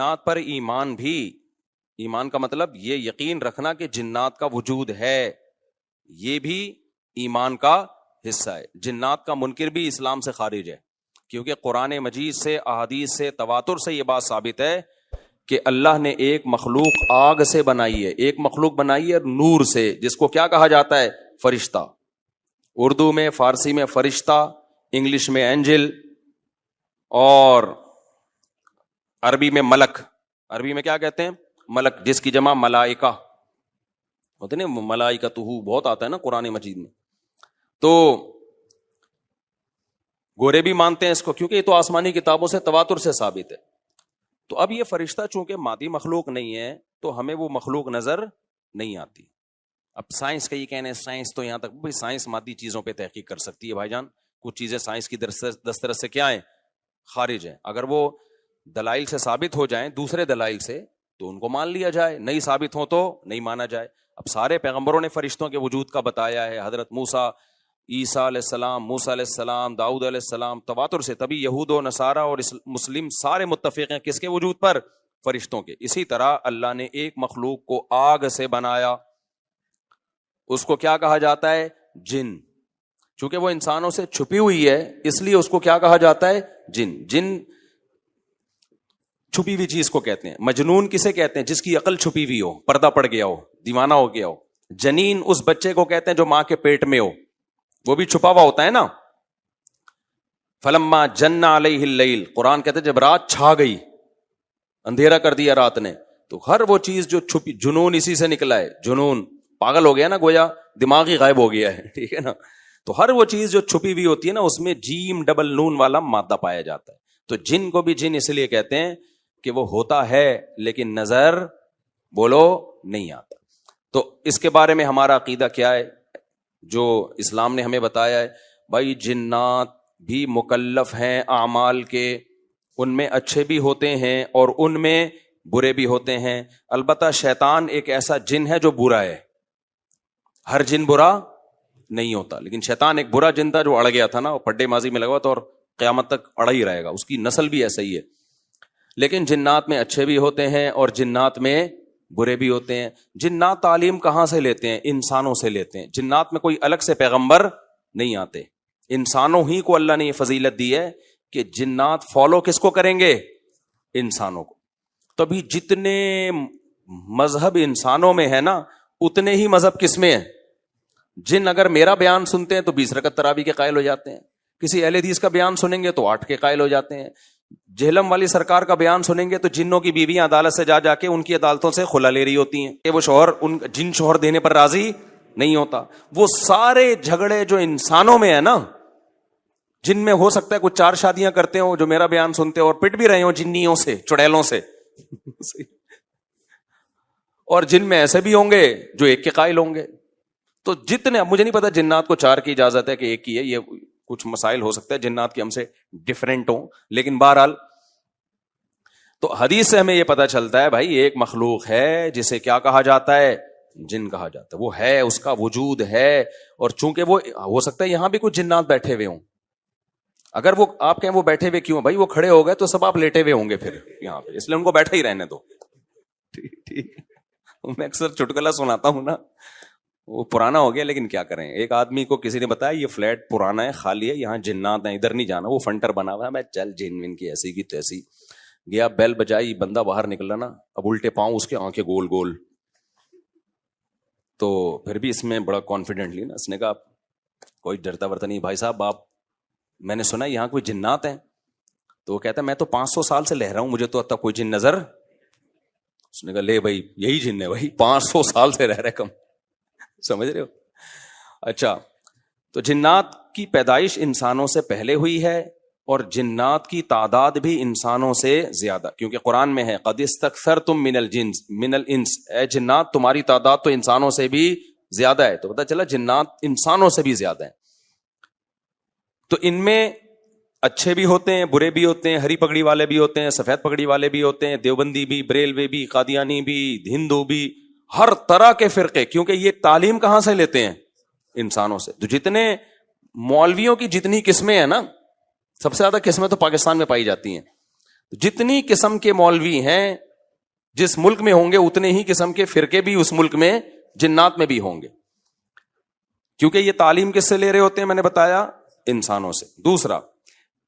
جنات پر ایمان بھی، ایمان کا مطلب یہ یقین رکھنا کہ جنات کا وجود ہے، یہ بھی ایمان کا حصہ ہے. جنات کا منکر بھی اسلام سے خارج ہے، کیونکہ قرآن مجید سے، احادیث سے، تواتر سے یہ بات ثابت ہے کہ اللہ نے ایک مخلوق آگ سے بنائی ہے، ایک مخلوق بنائی ہے نور سے، جس کو کیا کہا جاتا ہے؟ فرشتہ. اردو میں، فارسی میں فرشتہ، انگلش میں اینجل، اور عربی میں ملک. عربی میں کیا کہتے ہیں؟ ملک، جس کی جمع ملائکہ ہوتے نا، ملائکتہ بہت آتا ہے نا قرآن مجید میں. تو گورے بھی مانتے ہیں اس کو، کیونکہ یہ تو آسمانی کتابوں سے تواتر سے ثابت ہے. تو اب یہ فرشتہ چونکہ مادی مخلوق نہیں ہے تو ہمیں وہ مخلوق نظر نہیں آتی. اب سائنس کا یہ کہنا ہے، سائنس تو یہاں تک بھائی سائنس مادی چیزوں پہ تحقیق کر سکتی ہے بھائی جان، کچھ چیزیں سائنس کی دسترس سے کیا ہیں؟ خارج ہیں. اگر وہ دلائل سے ثابت ہو جائیں، دوسرے دلائل سے، تو ان کو مان لیا جائے، نہیں ثابت ہو تو نہیں مانا جائے. اب سارے پیغمبروں نے فرشتوں کے وجود کا بتایا ہے، حضرت موسیٰ، عیسیٰ علیہ السلام، موسیٰ علیہ السلام، داؤد علیہ السلام، تواتر سے. تبھی یہود و نصارہ اور مسلم سارے متفق ہیں کس کے وجود پر؟ فرشتوں کے. اسی طرح اللہ نے ایک مخلوق کو آگ سے بنایا، اس کو کیا کہا جاتا ہے؟ جن. چونکہ وہ انسانوں سے چھپی ہوئی ہے اس لیے اس کو کیا کہا جاتا ہے؟ جن. جن چھپی ہوئی چیز کو کہتے ہیں. مجنون کسے کہتے ہیں؟ جس کی عقل چھپی ہوئی ہو، پردہ پڑ گیا ہو، دیوانہ ہو گیا ہو. جنین اس بچے کو کہتے ہیں جو ماں کے پیٹ میں ہو، وہ بھی چھپا ہوا ہوتا ہے نا. فلما جن علیہ اللیل، قرآن کہتے ہیں جب رات چھا گئی، اندھیرا کر دیا رات نے، تو ہر وہ چیز جو چھپی، جنون اسی سے نکلا ہے. جنون پاگل ہو گیا نا، گویا دماغ ہی غائب ہو گیا ہے، ٹھیک ہے نا. تو ہر وہ چیز جو چھپی ہوئی ہوتی ہے نا، اس میں جیم ڈبل نون والا مادہ پایا جاتا ہے. تو جن کو بھی جن اس لیے کہتے ہیں کہ وہ ہوتا ہے لیکن نظر بولو نہیں آتا. تو اس کے بارے میں ہمارا عقیدہ کیا ہے جو اسلام نے ہمیں بتایا ہے؟ بھائی جنات بھی مکلف ہیں اعمال کے، ان میں اچھے بھی ہوتے ہیں اور ان میں برے بھی ہوتے ہیں. البتہ شیطان ایک ایسا جن ہے جو برا ہے، ہر جن برا نہیں ہوتا، لیکن شیطان ایک برا جن تھا جو اڑ گیا تھا نا، وہ پڈے ماضی میں لگا تھا اور قیامت تک اڑا ہی رہے گا، اس کی نسل بھی ایسا ہی ہے. لیکن جنات میں اچھے بھی ہوتے ہیں اور جنات میں برے بھی ہوتے ہیں. جنات تعلیم کہاں سے لیتے ہیں؟ انسانوں سے لیتے ہیں. جنات میں کوئی الگ سے پیغمبر نہیں آتے، انسانوں ہی کو اللہ نے یہ فضیلت دی ہے کہ جنات فالو کس کو کریں گے؟ انسانوں کو. تبھی جتنے مذہب انسانوں میں ہے نا، اتنے ہی مذہب کس میں ہے؟ جن اگر میرا بیان سنتے ہیں تو 20 رکعت تراویح کے قائل ہو جاتے ہیں، کسی اہل حدیث کا بیان سنیں گے تو 8 کے قائل ہو جاتے ہیں. جہلم والی سرکار کا بیان سنیں گے تو جنوں کی بیویاں عدالت سے جا کے ان کی عدالتوں سے خلا لے رہی ہوتی ہیں کہ وہ شوہر جن شوہر دینے پر راضی نہیں ہوتا. وہ سارے جھگڑے جو انسانوں میں ہے نا، جن میں ہو سکتا ہے کچھ 4 شادیاں کرتے ہوں جو میرا بیان سنتے ہو اور پٹ بھی رہے ہوں جنیوں سے، چڑیلوں سے اور جن میں ایسے بھی ہوں گے جو 1 کے قائل ہوں گے. تو جتنے، اب مجھے نہیں پتا جنات کو 4 کی اجازت ہے کہ 1 کی ہے، یہ کچھ مسائل ہو سکتا ہے جنات کی ہم سے ڈیفرنٹ ہوں، لیکن بہرحال تو حدیث سے ہمیں یہ پتا چلتا ہے بھائی ایک مخلوق ہے جسے کیا کہا جاتا ہے؟ جن کہا جاتا ہے. وہ ہے، اس کا وجود ہے. اور چونکہ وہ ہو سکتا ہے یہاں بھی کچھ جنات بیٹھے ہوئے ہوں، اگر وہ آپ کہیں وہ بیٹھے ہوئے کیوں بھائی؟ وہ کھڑے ہو گئے تو سب آپ لیٹے ہوئے ہوں گے پھر یہاں پہ، اس لیے ان کو بیٹھے ہی رہنے دو. ٹھیک. میں اکثر چٹکلا سناتا ہوں نا، وہ پرانا ہو گیا لیکن کیا کریں. ایک آدمی کو کسی نے بتایا یہ فلیٹ پرانا ہے، خالی ہے، یہاں جنات ہیں، ادھر نہیں جانا. وہ فنٹر بنا ہوا ہے. میں چل جن ون کی ایسی کی تیسی گیا، بیل بجائی، بندہ باہر نکلا نا، اب الٹے پاؤں اس کے آنکھیں گول گول. تو پھر بھی اس میں بڑا کانفیڈنٹلی نا اس نے کہا کوئی ڈرتا ورتا نہیں بھائی صاحب، آپ میں نے سنا یہاں کوئی جنات ہیں. تو وہ کہتا ہے میں تو 500 سال سے لہ رہا ہوں، مجھے تو اب تک کوئی جن نظر. اس نے کہا لے بھائی یہی جن ہے بھائی، 500 سال سے رہ رہے کم، سمجھ رہے ہو. اچھا، تو جنات کی پیدائش انسانوں سے پہلے ہوئی ہے اور جنات کی تعداد بھی انسانوں سے زیادہ، کیونکہ قرآن میں ہے قد استکثرتم من الانس، اے جنات تمہاری تعداد تو انسانوں سے بھی زیادہ ہے. تو پتہ چلا جنات انسانوں سے بھی زیادہ ہیں. تو ان میں اچھے بھی ہوتے ہیں، برے بھی ہوتے ہیں، ہری پگڑی والے بھی ہوتے ہیں، سفید پگڑی والے بھی ہوتے ہیں، دیوبندی بھی، بریلوی بھی، قادیانی بھی، ہندو بھی، ہر طرح کے فرقے. کیونکہ یہ تعلیم کہاں سے لیتے ہیں؟ انسانوں سے. تو جتنے مولویوں کی جتنی قسمیں ہیں نا، سب سے زیادہ قسمیں تو پاکستان میں پائی جاتی ہیں. جتنی قسم کے مولوی ہیں جس ملک میں ہوں گے اتنے ہی قسم کے فرقے بھی اس ملک میں جنات میں بھی ہوں گے, کیونکہ یہ تعلیم کس سے لے رہے ہوتے ہیں, میں نے بتایا انسانوں سے. دوسرا,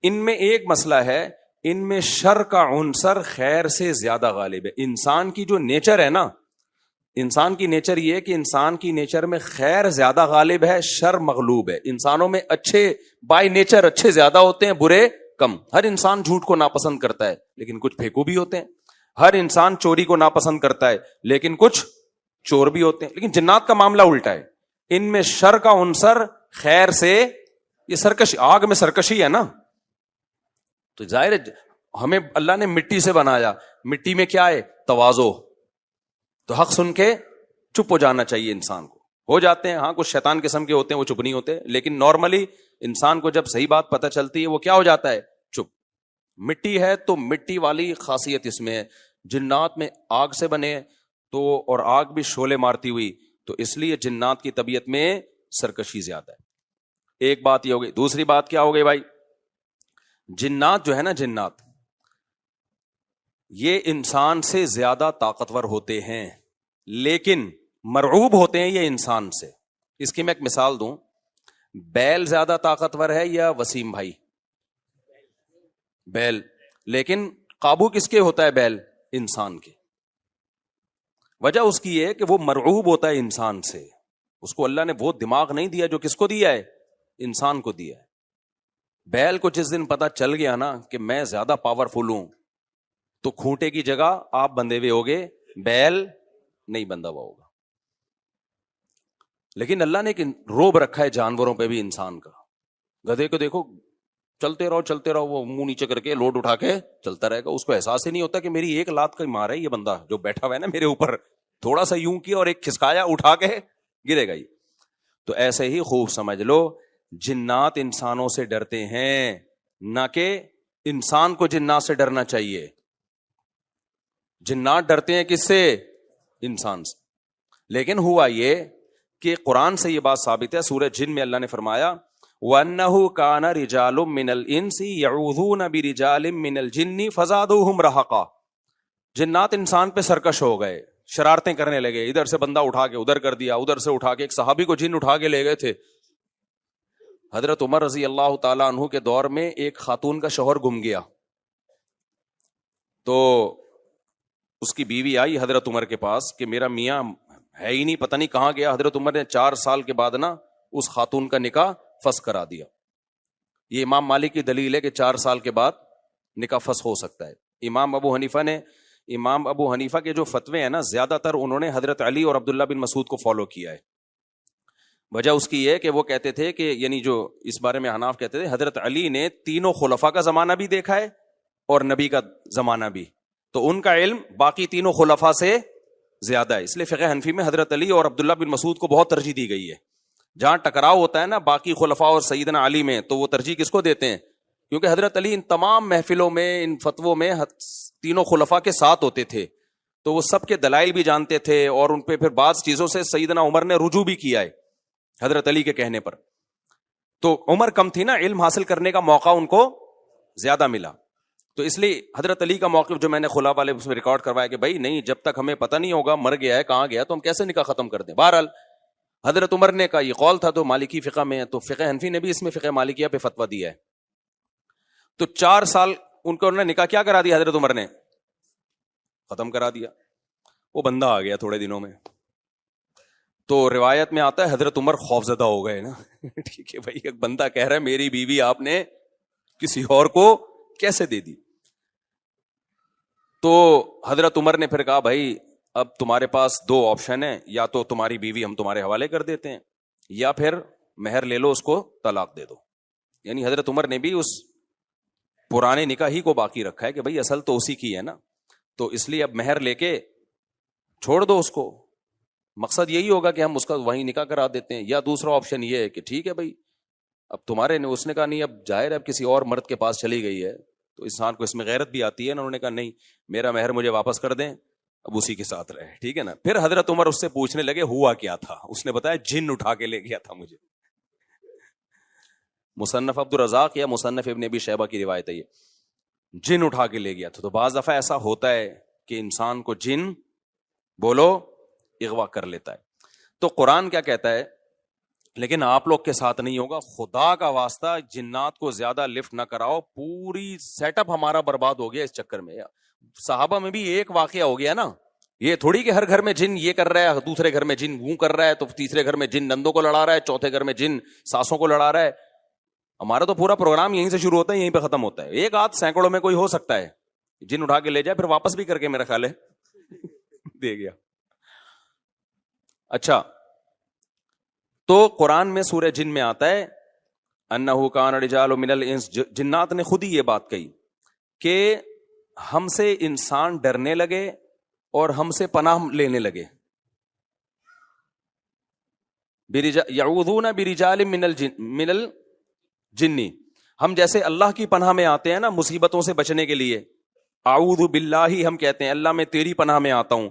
ان میں ایک مسئلہ ہے, ان میں شر کا عنصر خیر سے زیادہ غالب ہے. انسان کی جو نیچر ہے نا, انسان کی نیچر یہ ہے کہ انسان کی نیچر میں خیر زیادہ غالب ہے, شر مغلوب ہے. انسانوں میں اچھے بائی نیچر اچھے زیادہ ہوتے ہیں, برے کم. ہر انسان جھوٹ کو ناپسند کرتا ہے لیکن کچھ پھیکو بھی ہوتے ہیں. ہر انسان چوری کو ناپسند کرتا ہے لیکن کچھ چور بھی ہوتے ہیں. لیکن جنات کا معاملہ الٹا ہے, ان میں شر کا عنصر خیر سے, یہ سرکشی, آگ میں سرکشی ہے نا, تو ظاہر ہے ہمیں اللہ نے مٹی سے بنایا, مٹی میں کیا ہے, تواضع. تو حق سن کے چپ ہو جانا چاہیے انسان کو. ہو جاتے ہیں ہاں, کچھ شیطان قسم کے ہوتے ہیں وہ چپ نہیں ہوتے, لیکن نارملی انسان کو جب صحیح بات پتہ چلتی ہے وہ کیا ہو جاتا ہے, چپ. مٹی ہے تو مٹی والی خاصیت اس میں ہے. جنات میں آگ سے بنے تو, اور آگ بھی شعلے مارتی ہوئی, تو اس لیے جنات کی طبیعت میں سرکشی زیادہ ہے. ایک بات یہ ہو گئی. دوسری بات کیا ہو گئی بھائی, جنات جو ہے نا, جنات یہ انسان سے زیادہ طاقتور ہوتے ہیں لیکن مرعوب ہوتے ہیں یہ انسان سے. اس کی میں ایک مثال دوں, بیل زیادہ طاقتور ہے یا وسیم بھائی؟ بیل. لیکن قابو کس کے ہوتا ہے بیل؟ انسان کے. وجہ اس کی ہے کہ وہ مرعوب ہوتا ہے انسان سے. اس کو اللہ نے وہ دماغ نہیں دیا جو کس کو دیا ہے, انسان کو دیا ہے. بیل کو جس دن پتا چل گیا نا کہ میں زیادہ پاورفل ہوں, تو کھوٹے کی جگہ آپ بندھے ہوئے ہوگے, بیل نہیں بندھا ہوا ہوگا. لیکن اللہ نے ایک روب رکھا ہے جانوروں پہ بھی انسان کا. گدھے کو دیکھو, چلتے رہو وہ منہ نیچے کر کے لوڈ اٹھا کے چلتا رہے گا. اس کو احساس ہی نہیں ہوتا کہ میری ایک لات کا مار ہے یہ بندہ جو بیٹھا ہوا ہے نا میرے اوپر, تھوڑا سا یوں کیا اور ایک کھسکایا, اٹھا کے گرے گا. تو ایسے ہی خوب سمجھ لو, جنات انسانوں سے ڈرتے ہیں, نہ کہ انسان کو جنات سے ڈرنا چاہیے. جنات ڈرتے ہیں کس سے؟ انسان سے. لیکن ہوا یہ کہ قرآن سے یہ بات ثابت ہے. سورہ جن میں اللہ نے فرمایا وَأَنَّهُ كَانَ رِجَالٌ مِّنَ الْإِنسِ يَعُوذُونَ بِرِجَالٍ مِّنَ الْجِنِّ فَزَادُوهُمْ رَهَقًا. جنات انسان پہ سرکش ہو گئے, شرارتیں کرنے لگے. ادھر سے بندہ اٹھا کے ادھر کر دیا, ادھر سے اٹھا کے. ایک صحابی کو جن اٹھا کے لے گئے تھے. حضرت عمر رضی اللہ تعالیٰ عنہ کے دور میں ایک خاتون کا شوہر گم گیا, تو اس کی بیوی آئی حضرت عمر کے پاس کہ میرا میاں ہے ہی نہیں, پتہ نہیں کہاں گیا. حضرت عمر نے 4 سال کے بعد نا اس خاتون کا نکاح فسخ کرا دیا. یہ امام مالک کی دلیل ہے کہ 4 سال کے بعد نکاح فسخ ہو سکتا ہے. امام ابو حنیفہ کے جو فتوے ہیں نا, زیادہ تر انہوں نے حضرت علی اور عبداللہ بن مسعود کو فالو کیا ہے. وجہ اس کی یہ کہ وہ کہتے تھے کہ یعنی جو اس بارے میں حناف کہتے تھے, حضرت علی نے تینوں خلفاء کا زمانہ بھی دیکھا ہے اور نبی کا زمانہ بھی, تو ان کا علم باقی تینوں خلفاء سے زیادہ ہے. اس لیے فقہ حنفی میں حضرت علی اور عبداللہ بن مسعود کو بہت ترجیح دی گئی ہے. جہاں ٹکراؤ ہوتا ہے نا باقی خلفاء اور سیدنا علی میں, تو وہ ترجیح کس کو دیتے ہیں؟ کیونکہ حضرت علی ان تمام محفلوں میں, ان فتووں میں تینوں خلفاء کے ساتھ ہوتے تھے, تو وہ سب کے دلائل بھی جانتے تھے, اور ان پہ پھر بعض چیزوں سے سیدنا عمر نے رجوع بھی کیا ہے حضرت علی کے کہنے پر. تو عمر کم تھی نا, علم حاصل کرنے کا موقع ان کو زیادہ ملا. تو اس لیے حضرت علی کا موقف جو میں نے خلا والے اس میں ریکارڈ کروایا کہ بھائی نہیں, جب تک ہمیں پتہ نہیں ہوگا مر گیا ہے کہاں گیا, تو ہم کیسے نکاح ختم کر دیں. بہرحال حضرت عمر نے کا یہ قول تھا, تو مالکی فقہ میں ہے, تو فقہ حنفی نے بھی اس میں فقہ مالکیہ پہ فتویٰ دیا ہے. تو 4 سال ان کو انہوں نے نکاح کیا کرا دیا, حضرت عمر نے ختم کرا دیا. وہ بندہ آ گیا تھوڑے دنوں میں, تو روایت میں آتا ہے حضرت عمر خوفزدہ ہو گئے نا. ٹھیک ہے بھائی, ایک بندہ کہہ رہا ہے میری بیوی آپ نے کسی اور کو کیسے دے دی. تو حضرت عمر نے پھر کہا بھائی اب تمہارے پاس 2 آپشن ہیں, یا تو تمہاری بیوی ہم تمہارے حوالے کر دیتے ہیں, یا پھر مہر لے لو, اس کو طلاق دے دو. یعنی حضرت عمر نے بھی اس پرانے نکاح ہی کو باقی رکھا ہے کہ بھائی اصل تو اسی کی ہے نا, تو اس لیے اب مہر لے کے چھوڑ دو اس کو. مقصد یہی ہوگا کہ ہم اس کا وہیں نکاح کرا دیتے ہیں. یا دوسرا آپشن یہ ہے کہ ٹھیک ہے بھائی اب تمہارے نے, اس نے کہا نہیں اب ظاہر ہے اب کسی اور مرد کے پاس چلی گئی ہے, تو انسان کو اس میں غیرت بھی آتی ہے نا. انہوں نے کہا نہیں, میرا مہر مجھے واپس کر دیں, اب اسی کے ساتھ رہے. ٹھیک ہے نا. پھر حضرت عمر اس سے پوچھنے لگے ہوا کیا تھا. اس نے بتایا جن اٹھا کے لے گیا تھا مجھے. مصنف عبد الرزاق یا مصنف ابن ابی شیبہ کی روایت ہے یہ. جن اٹھا کے لے گیا تھا. تو بعض دفعہ ایسا ہوتا ہے کہ انسان کو جن بولو اغوا کر لیتا ہے. تو قرآن کیا کہتا ہے, لیکن آپ لوگ کے ساتھ نہیں ہوگا, خدا کا واسطہ جنات کو زیادہ لفٹ نہ کراؤ, پوری سیٹ اپ ہمارا برباد ہو گیا اس چکر میں. صحابہ میں بھی ایک واقعہ ہو گیا نا, یہ تھوڑی کہ ہر گھر میں جن یہ کر رہا ہے, دوسرے گھر میں جن وہ کر رہا ہے, تو تیسرے گھر میں جن نندوں کو لڑا رہا ہے, چوتھے گھر میں جن ساسوں کو لڑا رہا ہے. ہمارا تو پورا پروگرام یہیں سے شروع ہوتا ہے, یہیں پہ ختم ہوتا ہے. ایک آدھ سینکڑوں میں کوئی ہو سکتا ہے جن اٹھا کے لے جائے, پھر واپس بھی کر کے میرا خیال ہے دے گیا. اچھا, تو قرآن میں سورہ جن میں آتا ہے انہ کان رجال من الانس, جنات نے خود ہی یہ بات کہی کہ ہم سے انسان ڈرنے لگے اور ہم سے پناہ لینے لگے. یعوذون برجال من الجن, ہم جیسے اللہ کی پناہ میں آتے ہیں نا مصیبتوں سے بچنے کے لیے, اعوذ باللہ ہم کہتے ہیں اللہ میں تیری پناہ میں آتا ہوں.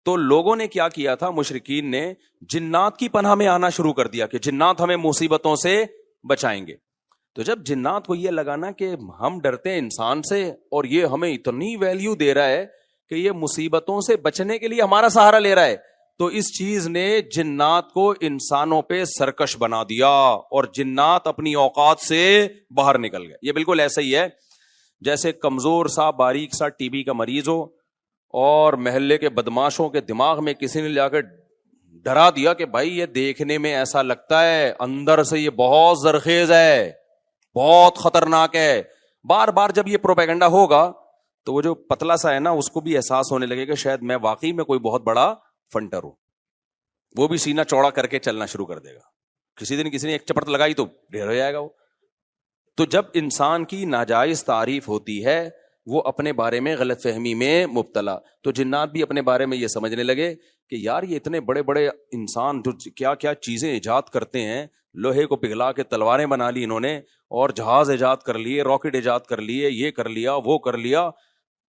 تو لوگوں نے کیا کیا تھا, مشرکین نے جنات کی پناہ میں آنا شروع کر دیا کہ جنات ہمیں مصیبتوں سے بچائیں گے. تو جب جنات کو یہ لگانا کہ ہم ڈرتے ہیں انسان سے اور یہ ہمیں اتنی ویلیو دے رہا ہے کہ یہ مصیبتوں سے بچنے کے لیے ہمارا سہارا لے رہا ہے, تو اس چیز نے جنات کو انسانوں پہ سرکش بنا دیا اور جنات اپنی اوقات سے باہر نکل گئے. یہ بالکل ایسا ہی ہے جیسے کمزور سا باریک سا ٹی بی کا مریض ہو اور محلے کے بدماشوں کے دماغ میں کسی نے جا کے ڈرا دیا کہ بھائی یہ دیکھنے میں ایسا لگتا ہے, اندر سے یہ بہت زرخیز ہے, بہت خطرناک ہے. بار بار جب یہ پروپیگنڈا ہوگا تو وہ جو پتلا سا ہے نا اس کو بھی احساس ہونے لگے کہ شاید میں واقعی میں کوئی بہت بڑا فنٹر ہوں. وہ بھی سینہ چوڑا کر کے چلنا شروع کر دے گا. کسی دن کسی نے ایک چپٹ لگائی تو ڈھیر ہو جائے گا وہ. تو جب انسان کی ناجائز تعریف ہوتی ہے وہ اپنے بارے میں غلط فہمی میں مبتلا, تو جنات بھی اپنے بارے میں یہ سمجھنے لگے کہ یار یہ اتنے بڑے بڑے انسان جو کیا کیا چیزیں ایجاد کرتے ہیں, لوہے کو پگھلا کے تلواریں بنا لی انہوں نے, اور جہاز ایجاد کر لیے, راکٹ ایجاد کر لیے, یہ کر لیا وہ کر لیا,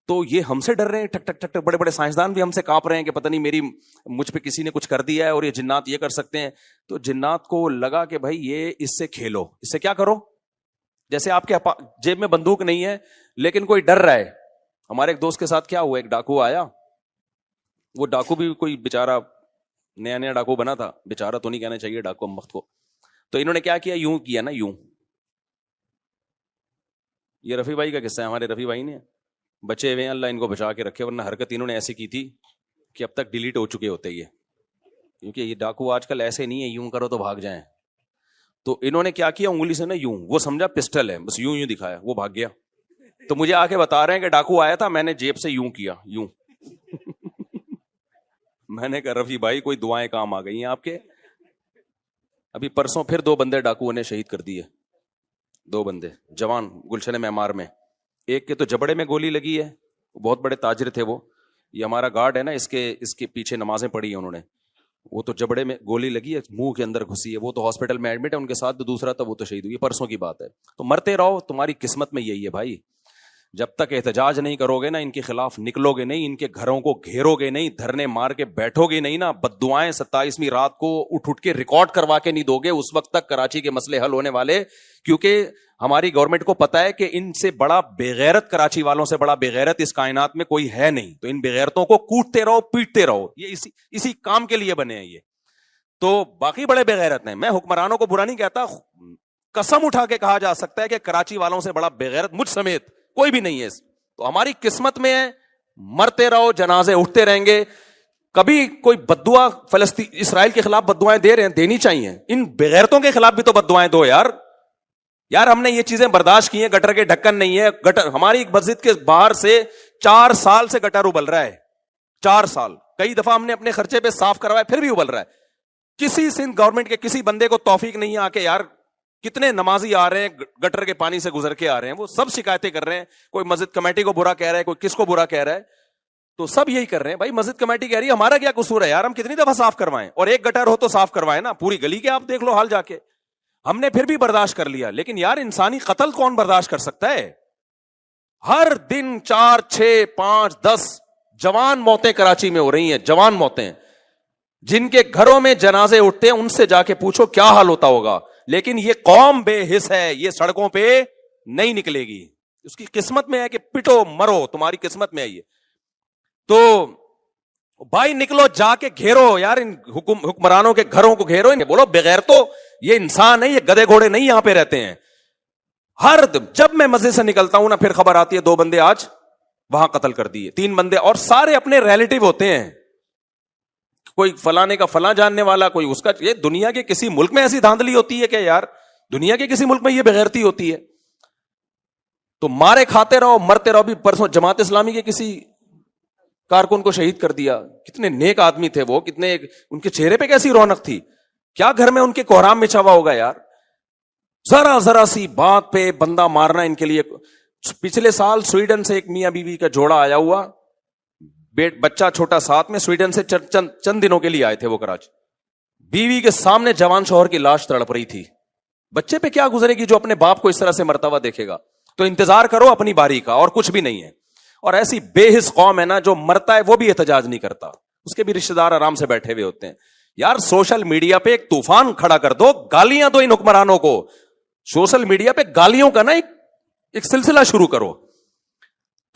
تو یہ ہم سے ڈر رہے ہیں, ٹک ٹک ٹک ٹک. بڑے بڑے سائنسدان بھی ہم سے کانپ رہے ہیں کہ پتہ نہیں مجھ پہ کسی نے کچھ کر دیا ہے اور یہ جنات یہ کر سکتے ہیں. تو جنات کو لگا کہ بھائی یہ اس سے کھیلو, اس سے کیا کرو, جیسے آپ کے جیب میں بندوق نہیں ہے لیکن کوئی ڈر رہا ہے. ہمارے ایک دوست کے ساتھ کیا ہوا, ایک ڈاکو آیا, وہ ڈاکو بھی کوئی بےچارا نیا نیا ڈاکو بنا تھا, بےچارا تو نہیں کہنا چاہیے ڈاکو ہم وقت کو. تو انہوں نے کیا کیا, یوں کیا نا, یوں. یہ رفیع بھائی کا قصہ ہے, ہمارے رفیع بھائی نے بچے ہوئے ہیں, اللہ ان کو بچا کے رکھے, ورنہ حرکت انہوں نے ایسی کی تھی کہ اب تک ڈیلیٹ ہو چکے ہوتے یہ, کیونکہ یہ ڈاکو آج کل ایسے نہیں ہے یوں کرو تو بھاگ جائیں. تو انہوں نے کیا کیا, انگلی سے نا یوں, وہ سمجھا پسٹل ہے, بس یوں یوں دکھایا, وہ بھاگ گیا. تو مجھے آ کے بتا رہے ہیں کہ ڈاکو آیا تھا, میں نے جیب سے یوں کیا, یوں. میں نے کہا رفیع بھائی کوئی دعائیں کام آ گئی ہیں آپ کے. ابھی پرسوں پھر 2 بندے ڈاکوؤں نے شہید کر دیے, 2 بندے جوان گلشن معمار میں. ایک کے تو جبڑے میں گولی لگی ہے, بہت بڑے تاجر تھے وہ, یہ ہمارا گارڈ ہے نا, اس کے پیچھے نمازیں پڑھی ہیں انہوں نے, وہ تو جبڑے میں گولی لگی ہے, منہ کے اندر گھسی ہے, وہ تو ہاسپٹل میں ایڈمٹ ہے, ان کے ساتھ جو دوسرا تھا وہ تو شہید ہوئی, پرسوں کی بات ہے. تو مرتے رہو, تمہاری قسمت میں یہی ہے بھائی. جب تک احتجاج نہیں کرو گے نا, ان کے خلاف نکلو گے نہیں, ان کے گھروں کو گھیرو گے نہیں, دھرنے مار کے بیٹھو گے نہیں نا, بددعائیں 27ویں رات کو اٹھ کے ریکارڈ کروا کے نہیں دو گے, اس وقت تک کراچی کے مسئلے حل ہونے والے. کیونکہ ہماری گورنمنٹ کو پتا ہے کہ ان سے بڑا بےغیرت, کراچی والوں سے بڑا بےغیرت اس کائنات میں کوئی ہے نہیں. تو ان بےغیرتوں کو کوٹتے رہو, پیٹتے رہو, یہ اسی کام کے لیے بنے ہیں یہ. تو باقی بڑے بےغیرت ہیں, میں حکمرانوں کو برا نہیں کہتا, قسم اٹھا کے کہا جا سکتا ہے کہ کراچی والوں سے بڑا بےغیرت مجھ سمیت کوئی بھی نہیں ہے. تو ہماری قسمت میں ہے, مرتے رہو, جنازے اٹھتے رہیں گے. کبھی کوئی بددعا فلسطین اسرائیل کے خلاف بددعائیں دے رہے ہیں, دینی چاہیے. ان بغیرتوں کے خلاف بھی تو بددعائیں دو یار. ہم نے یہ چیزیں برداشت کی ہیں, گٹر کے ڈھکن نہیں ہے, گٹر ہماری مسجد کے باہر سے 4 سال سے گٹر ابل رہا ہے, 4 سال. کئی دفعہ ہم نے اپنے خرچے پہ صاف کروایا, پھر بھی ابل رہا ہے. کسی سندھ گورنمنٹ کے کسی بندے کو توفیق نہیں آ کے, یار کتنے نمازی آ رہے ہیں گٹر کے پانی سے گزر کے آ رہے ہیں, وہ سب شکایتیں کر رہے ہیں. کوئی مسجد کمیٹی کو برا کہہ رہا ہے, کوئی کس کو برا کہہ رہا ہے, تو سب یہی کر رہے ہیں. بھائی مسجد کمیٹی کہہ رہی ہے ہمارا کیا قصور ہے یار, ہم کتنی دفعہ صاف کروائیں, اور ایک گٹر ہو تو صاف کروائیں نا, پوری گلی کے آپ دیکھ لو حال جا کے. ہم نے پھر بھی برداشت کر لیا. لیکن یار انسانی قتل کون برداشت کر سکتا ہے؟ ہر دن 4 6 5 10 جوان موتیں کراچی میں ہو رہی ہیں, جوان موتیں. جن کے گھروں میں جنازے اٹھتے ہیں ان سے جا کے پوچھو کیا حال ہوتا ہوگا. لیکن یہ قوم بے حس ہے, یہ سڑکوں پہ نہیں نکلے گی. اس کی قسمت میں ہے کہ پٹو مرو، تمہاری قسمت میں ہے یہ. تو بھائی نکلو جا کے گھیرو یار ان حکمرانوں کے گھروں کو گھیرو، انہیں بولو بغیر تو یہ انسان ہے، یہ گدے گھوڑے نہیں یہاں پہ رہتے ہیں. جب میں مسجد سے نکلتا ہوں نا پھر خبر آتی ہے 2 بندے آج وہاں قتل کر دیے، 3 بندے، اور سارے اپنے ریلیٹیو ہوتے ہیں، کوئی فلانے کا فلاں جاننے والا، کوئی اس کا. یہ دنیا کے کسی ملک میں ایسی دھاندلی ہوتی ہے کہ یار دنیا کے کسی ملک میں یہ بغیرتی ہوتی ہے؟ تو مارے کھاتے رہو مرتے رہو. بھی پرسوں جماعت اسلامی کے کسی کارکن کو شہید کر دیا. کتنے نیک آدمی تھے وہ، کتنے ان کے چہرے پہ کیسی رونق تھی، کیا گھر میں ان کے کوہرام مچا ہوا ہوگا یار. ذرا سی بات پہ بندہ مارنا ان کے لیے. پچھلے سال سویڈن سے ایک میاں بیوی کا جوڑا آیا ہوا، بچہ چھوٹا ساتھ میں، سویڈن سے چند دنوں کے لیے آئے تھے وہ کراچی. بیوی کے سامنے جوان شوہر کی لاش تڑپ رہی تھی. بچے پہ کیا گزرے گی جو اپنے باپ کو اس طرح سے مرتا ہوا دیکھے گا؟ تو انتظار کرو اپنی باری کا، اور کچھ بھی نہیں ہے. اور ایسی بے حس قوم ہے نا جو مرتا ہے وہ بھی احتجاج نہیں کرتا، اس کے بھی رشتہ دار آرام سے بیٹھے ہوئے ہوتے ہیں. یار سوشل میڈیا پہ ایک طوفان کھڑا کر دو، گالیاں دو ان حکمرانوں کو. سوشل میڈیا پہ گالیوں کا نا ایک سلسلہ شروع کرو،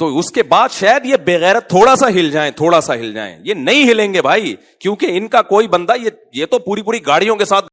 تو اس کے بعد شاید یہ بغیرت تھوڑا سا ہل جائیں. یہ نہیں ہلیں گے بھائی، کیونکہ ان کا کوئی بندہ یہ تو پوری گاڑیوں کے ساتھ